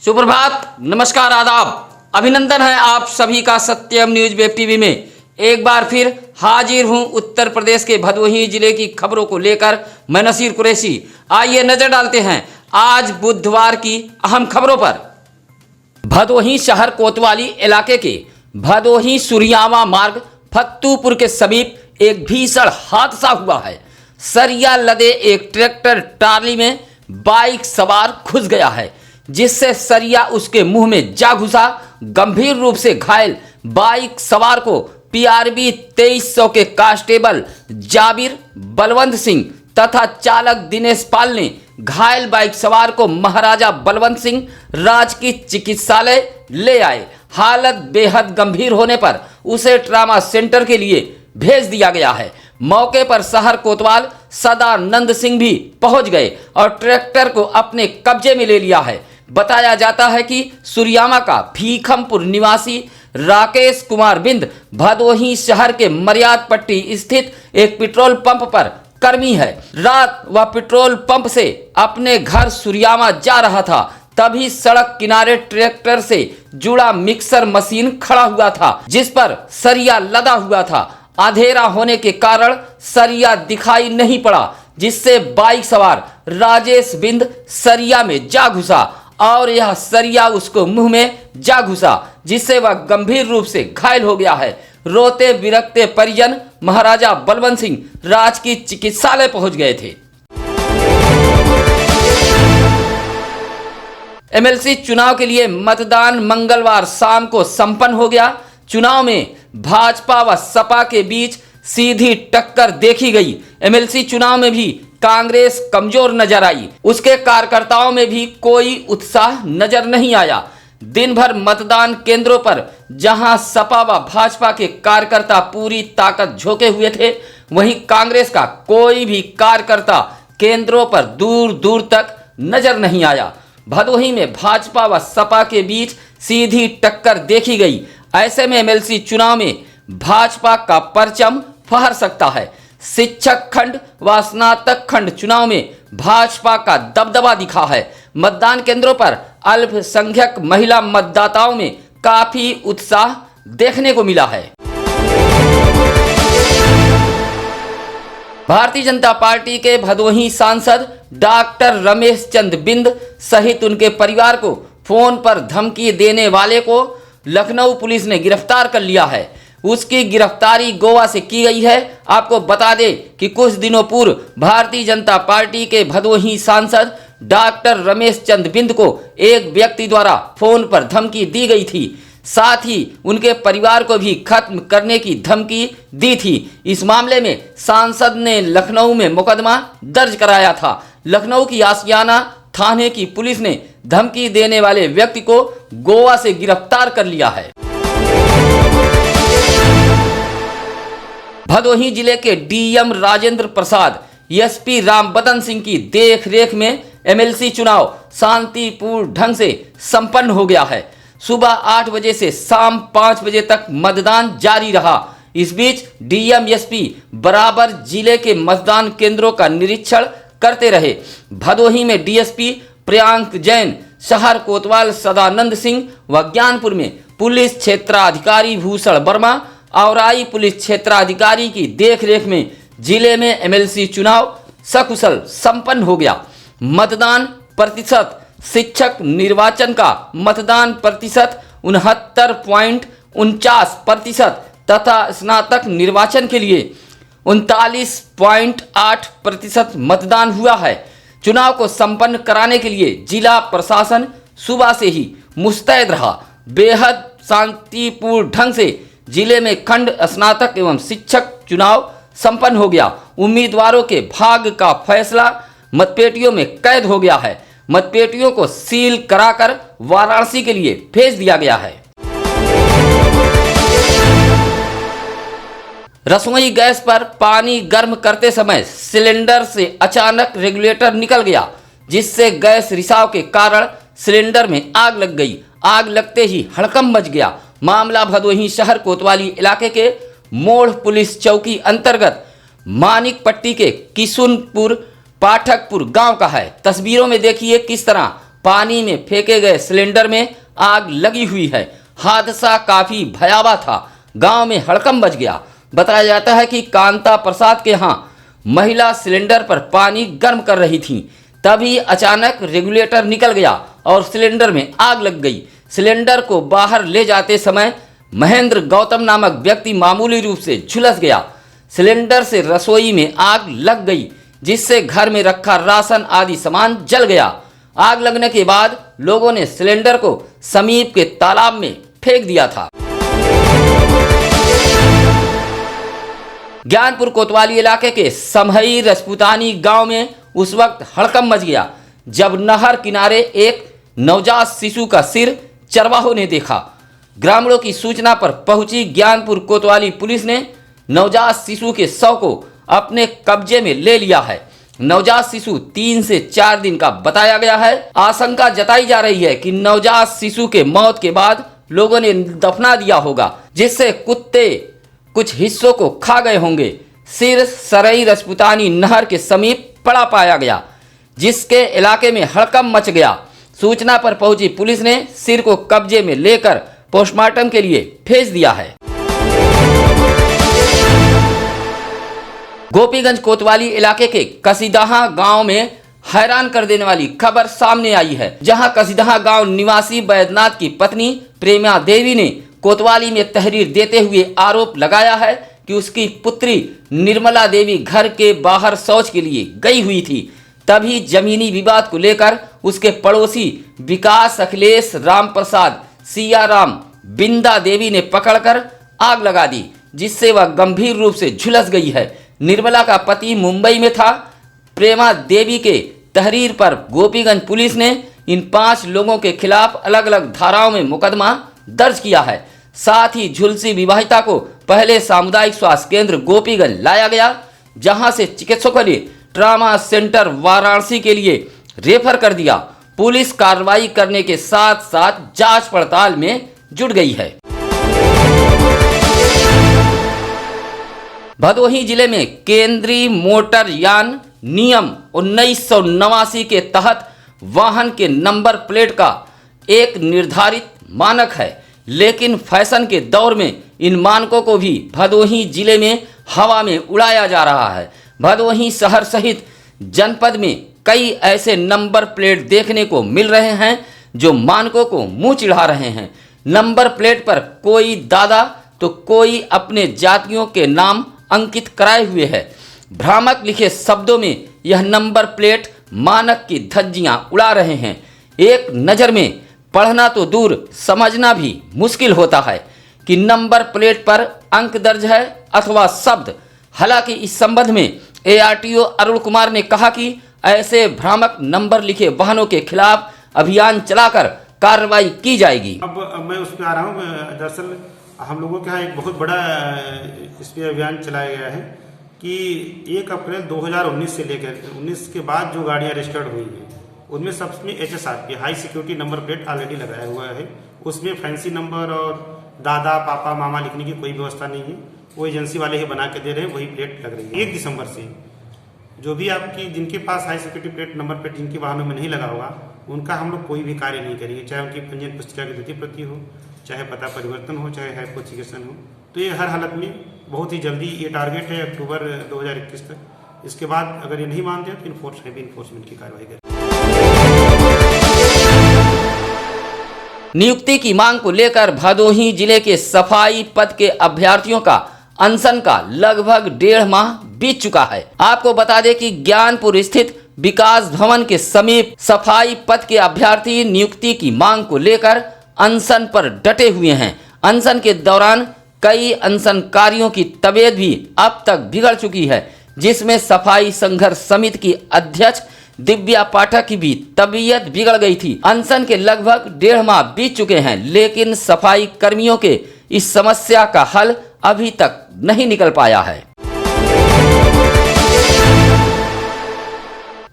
सुप्रभात, नमस्कार, आदाब, अभिनंदन है आप सभी का सत्यम न्यूज वेब टीवी में। एक बार फिर हाजिर हूं उत्तर प्रदेश के भदोही जिले की खबरों को लेकर। मैं नसीर कुरैशी। आइए नजर डालते हैं आज बुधवार की अहम खबरों पर। भदोही शहर कोतवाली इलाके के भदोही सुरियावा मार्ग फत्तूपुर के समीप एक भीषण हादसा हुआ है। सरिया लदे एक ट्रैक्टर ट्राली में बाइक सवार घुस गया है, जिससे सरिया उसके मुंह में जा घुसा। गंभीर रूप से घायल बाइक सवार को पीआरबी 2300 के कांस्टेबल जाबिर बलवंत सिंह तथा चालक दिनेश पाल ने घायल बाइक सवार को महाराजा बलवंत सिंह राजकीय चिकित्सालय ले आए। हालत बेहद गंभीर होने पर उसे ट्रामा सेंटर के लिए भेज दिया गया है। मौके पर शहर कोतवाल सदानंद सिंह भी पहुंच गए और ट्रैक्टर को अपने कब्जे में ले लिया है। बताया जाता है कि सुरियामा का भीखमपुर निवासी राकेश कुमार बिंद भदोही शहर के मर्याद पट्टी स्थित एक पेट्रोल पंप पर कर्मी है। रात वह पेट्रोल पंप से अपने घर सुरियामा जा रहा था, तभी सड़क किनारे ट्रैक्टर से जुड़ा मिक्सर मशीन खड़ा हुआ था, जिस पर सरिया लदा हुआ था। अंधेरा होने के कारण सरिया दिखाई नहीं पड़ा, जिससे बाइक सवार राजेश बिंद सरिया में जा घुसा और यह सरिया उसको मुंह में जा घुसा, जिससे वह गंभीर रूप से घायल हो गया है। रोते बिरकते परिजन महाराजा बलवंत सिंह राजकीय चिकित्सालय पहुंच गए थे। एमएलसी चुनाव के लिए मतदान मंगलवार शाम को संपन्न हो गया। चुनाव में भाजपा व सपा के बीच सीधी टक्कर देखी गई। एमएलसी चुनाव में भी कांग्रेस कमजोर नजर आई। उसके कार्यकर्ताओं में भी कोई उत्साह नजर नहीं आया। दिन भर मतदान केंद्रों पर जहां सपा व भाजपा के कार्यकर्ता पूरी ताकत झोंके हुए थे, वहीं कांग्रेस का कोई भी कार्यकर्ता केंद्रों पर दूर दूर तक नजर नहीं आया। भदोही में भाजपा व सपा के बीच सीधी टक्कर देखी गई। ऐसे में एमएलसी चुनाव में भाजपा का परचम फहर सकता है। शिक्षक खंड व स्नातक खंड चुनाव में भाजपा का दबदबा दिखा है। मतदान केंद्रों पर अल्पसंख्यक महिला मतदाताओं में काफी उत्साह देखने को मिला है। भारतीय जनता पार्टी के भदोही सांसद डॉक्टर रमेश चंद बिंद सहित उनके परिवार को फोन पर धमकी देने वाले को लखनऊ पुलिस ने गिरफ्तार कर लिया है। उसकी गिरफ्तारी गोवा से की गई है। आपको बता दें कि कुछ दिनों पूर्व भारतीय जनता पार्टी के भदोही सांसद डॉक्टर रमेश चंद बिंद को एक व्यक्ति द्वारा फोन पर धमकी दी गई थी। साथ ही उनके परिवार को भी खत्म करने की धमकी दी थी। इस मामले में सांसद ने लखनऊ में मुकदमा दर्ज कराया था। लखनऊ की आशियाना थाने की पुलिस ने धमकी देने वाले व्यक्ति को गोवा से गिरफ्तार कर लिया है। भदोही जिले के डीएम राजेंद्र प्रसाद एसपी रामबदन सिंह की देखरेख में एमएलसी चुनाव शांतिपूर्ण ढंग से संपन्न हो गया है। सुबह 8 बजे से शाम 5 बजे तक मतदान जारी रहा। इस बीच डीएम एसपी बराबर जिले के मतदान केंद्रों का निरीक्षण करते रहे। भदोही में डीएसपी प्रियांक जैन, शहर कोतवाल सदानंद सिंह व ज्ञानपुर में पुलिस क्षेत्राधिकारी भूषण वर्मा, औराई पुलिस क्षेत्राधिकारी की देखरेख में जिले में एमएलसी चुनाव सकुशल संपन्न हो गया। मतदान प्रतिशत शिक्षक निर्वाचन का मतदान प्रतिशत 69.49% तथा स्नातक निर्वाचन के लिए 39.8% मतदान हुआ है। चुनाव को संपन्न कराने के लिए जिला प्रशासन सुबह से ही मुस्तैद रहा। बेहद शांतिपूर्ण ढंग से जिले में खंड स्नातक एवं शिक्षक चुनाव संपन्न हो गया। उम्मीदवारों के भाग्य का फैसला मतपेटियों में कैद हो गया है। मतपेटियों को सील कराकर वाराणसी के लिए भेज दिया गया है। रसोई गैस पर पानी गर्म करते समय सिलेंडर से अचानक रेगुलेटर निकल गया, जिससे गैस रिसाव के कारण सिलेंडर में आग लग गई। आग लगते ही हड़कंप मच गया। मामला भदोही शहर कोतवाली इलाके के मोड़ पुलिस चौकी अंतर्गत मानिक पट्टी के किशुनपुर पाठकपुर गांव का है। तस्वीरों में देखिए किस तरह पानी में फेंके गए सिलेंडर में आग लगी हुई है। हादसा काफी भयावह था, गांव में हड़कंप मच गया। बताया जाता है कि कांता प्रसाद के यहाँ महिला सिलेंडर पर पानी गर्म कर रही थी, तभी अचानक रेगुलेटर निकल गया और सिलेंडर में आग लग गई। सिलेंडर को बाहर ले जाते समय महेंद्र गौतम नामक व्यक्ति मामूली रूप से झुलस गया। सिलेंडर से रसोई में आग लग गई, जिससे घर में रखा राशन आदि सामान जल गया। आग लगने के बाद लोगों ने सिलेंडर को समीप के तालाब में फेंक दिया था। ज्ञानपुर कोतवाली इलाके के समहई रजपुतानी गांव में उस वक्त हड़कंप मच गया जब नहर किनारे एक नवजात शिशु का सिर चरवाहों ने देखा। ग्रामीणों की सूचना पर पहुंची ज्ञानपुर कोतवाली पुलिस ने नवजात शिशु के शव को अपने कब्जे में ले लिया है। नवजात शिशु 3 से 4 दिन का बताया गया है। आशंका जताई जा रही है कि नवजात शिशु के मौत के बाद लोगों ने दफना दिया होगा, जिससे कुत्ते कुछ हिस्सों को खा गए होंगे। सिर सरई रजपुतानी नहर के समीप पड़ा पाया गया, जिसके इलाके में हड़कंप मच गया। सूचना पर पहुंची पुलिस ने सिर को कब्जे में लेकर पोस्टमार्टम के लिए भेज दिया है। गोपीगंज कोतवाली इलाके के कसीदहा गांव में हैरान कर देने वाली खबर सामने आई है, जहां कसीदहा गांव निवासी बैद्यनाथ की पत्नी प्रेमा देवी ने कोतवाली में तहरीर देते हुए आरोप लगाया है कि उसकी पुत्री निर्मला देवी घर के बाहर शौच के लिए गई हुई थी। तभी जमीनी विवाद को लेकर उसके पड़ोसी विकास अखिलेश राम प्रसाद सियाराम बिंदा देवी ने पकड़कर आग लगा दी, जिससे वह गंभीर रूप से झुलस गई है। निर्मला का पति मुंबई में था। प्रेमा देवी के तहरीर पर गोपीगंज पुलिस ने इन 5 लोगों के खिलाफ अलग अलग धाराओं में मुकदमा दर्ज किया है। साथ ही झुलसी विवाहिता को पहले सामुदायिक स्वास्थ्य केंद्र गोपीगंज लाया गया, जहां से चिकित्सकों ने ट्रामा सेंटर वाराणसी के लिए रेफर कर दिया। पुलिस कार्रवाई करने के साथ साथ जांच पड़ताल में जुट गई है। भदोही जिले में केंद्रीय मोटर यान नियम 1989 के तहत वाहन के नंबर प्लेट का एक निर्धारित मानक है, लेकिन फैशन के दौर में इन मानकों को भी भदोही जिले में हवा में उड़ाया जा रहा है। भदोही शहर सहित जनपद में कई ऐसे नंबर प्लेट देखने को मिल रहे हैं जो मानकों को मुंह चिढ़ा रहे हैं। नंबर प्लेट पर कोई दादा तो कोई अपने जातियों के नाम अंकित कराए हुए है। भ्रामक लिखे शब्दों में यह नंबर प्लेट मानक की धज्जियां उड़ा रहे हैं। एक नज़र में पढ़ना तो दूर, समझना भी मुश्किल होता है कि नंबर प्लेट पर अंक दर्ज है अथवा शब्द। हालांकि इस संबंध में ARTO अरुण कुमार ने कहा कि ऐसे भ्रामक नंबर लिखे वाहनों के खिलाफ अभियान चलाकर कार्रवाई की जाएगी। अब मैं उस पर आ रहा हूँ। दरअसल हम लोगों के यहाँ एक बहुत बड़ा इस पर अभियान चलाया गया है कि 1 अप्रैल 2019 से लेकर 19 के बाद जो गाड़ियाँ रजिस्टर्ड हुई हैं उनमें सबमें HSRP high security number plate already लगाया हुआ है। उसमें फैंसी नंबर और दादा पापा मामा लिखने की कोई व्यवस्था नहीं है। वो एजेंसी वाले ही बना के दे रहे हैं, वही प्लेट लग रही है। 1 दिसंबर से जो भी आपकी जिनके पास high security plate number plate जिनके वाहनों में नहीं लगा होगा उनका हम लोग कोई भी कार्य नहीं करेंगे, चाहे उनकी पंजीयन पुस्तिका की द्वितीय प्रति हो, चाहे पता परिवर्तन हो, चाहे हाइपोथिकेशन हो। तो ये हर हालत में बहुत ही जल्दी ये टारगेट है अक्टूबर 2021 तक। इसके बाद अगर ये नहीं मानते तो इन्फोर्समेंट की कार्रवाई करें। नियुक्ति की मांग को लेकर भदोही जिले के सफाई पद के अभ्यर्थियों का अनशन का लगभग 1.5 माह बीत चुका है। आपको बता दें कि ज्ञानपुर स्थित विकास भवन के समीप सफाई पद के अभ्यर्थी नियुक्ति की मांग को लेकर अनशन पर डटे हुए हैं। अनशन के दौरान कई अनशनकारियों की तबीयत भी अब तक बिगड़ चुकी है, जिसमें सफाई संघर्ष समिति की अध्यक्ष दिव्या पाठक की भी तबीयत बिगड़ गई थी। अनशन के लगभग 1.5 माह बीत चुके हैं, लेकिन सफाई कर्मियों के इस समस्या का हल अभी तक नहीं निकल पाया है।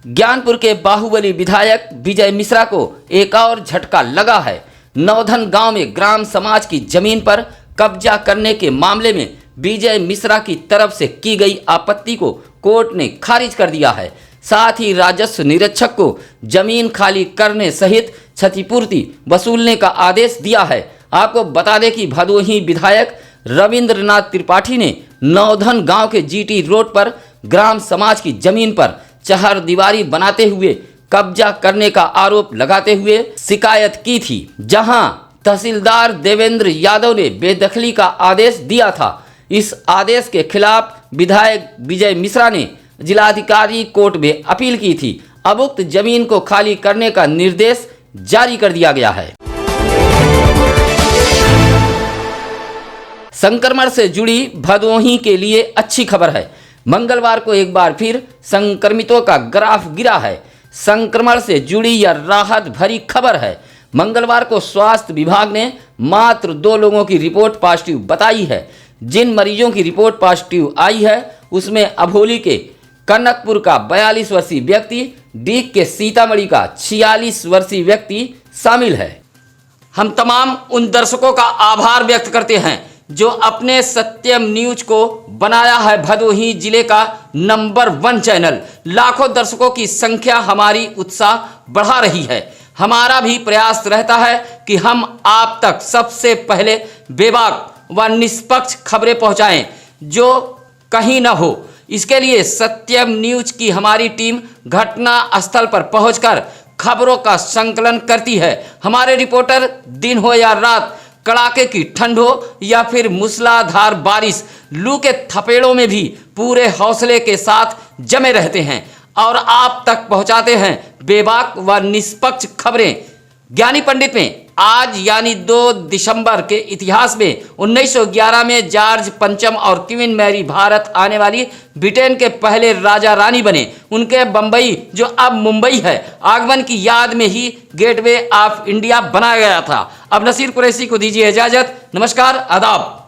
ज्ञानपुर के बाहुबली विधायक विजय मिश्रा को एक और झटका लगा है। नौधन गांव में ग्राम समाज की जमीन पर कब्जा करने के मामले में विजय मिश्रा की तरफ से की गई आपत्ति को कोर्ट ने खारिज कर दिया है। साथ ही राजस्व निरीक्षक को जमीन खाली करने सहित क्षतिपूर्ति वसूलने का आदेश दिया है। आपको बता दें कि भदोही विधायक रविंद्रनाथ त्रिपाठी ने नौधन गांव के जीटी रोड पर ग्राम समाज की जमीन पर चहारदीवारी बनाते हुए कब्जा करने का आरोप लगाते हुए शिकायत की थी, जहां तहसीलदार देवेंद्र यादव ने बेदखली का आदेश दिया था। इस आदेश के खिलाफ विधायक विजय मिश्रा ने जिलाधिकारी कोर्ट में अपील की थी। अब उक्त जमीन को खाली करने का निर्देश जारी कर दिया गया है। संक्रमण से जुड़ी भदोही के लिए अच्छी खबर है। मंगलवार को एक बार फिर संक्रमितों का ग्राफ गिरा है। संक्रमण से जुड़ी यह राहत भरी खबर है। मंगलवार को स्वास्थ्य विभाग ने मात्र 2 लोगों की रिपोर्ट पॉजिटिव बताई है। जिन मरीजों की रिपोर्ट पॉजिटिव आई है उसमें अभोली के कनकपुर का 42 वर्षीय व्यक्ति, डीग के सीतामढ़ी का 46 वर्षीय व्यक्ति शामिल है। हम तमाम उन दर्शकों का आभार व्यक्त करते हैं जो अपने सत्यम न्यूज को बनाया है भदोही जिले का नंबर 1 चैनल। लाखों दर्शकों की संख्या हमारी उत्साह बढ़ा रही है। हमारा भी प्रयास रहता है कि हम आप तक सबसे पहले बेबाक व निष्पक्ष खबरें पहुंचाएं जो कहीं न हो। इसके लिए सत्यम न्यूज की हमारी टीम घटना स्थल पर पहुंचकर खबरों का संकलन करती है। हमारे रिपोर्टर दिन हो या रात, कड़ाके की ठंड हो या फिर मूसलाधार बारिश, लू के थपेड़ों में भी पूरे हौसले के साथ जमे रहते हैं और आप तक पहुंचाते हैं बेबाक व निष्पक्ष खबरें। ज्ञानी पंडित में आज यानी 2 दिसंबर के इतिहास में 1911 में जॉर्ज पंचम और क्वीन मैरी भारत आने वाली ब्रिटेन के पहले राजा रानी बने। उनके बम्बई जो अब मुंबई है आगमन की याद में ही गेटवे ऑफ इंडिया बनाया गया था। अब नसीर कुरैशी को दीजिए इजाजत। नमस्कार, आदाब।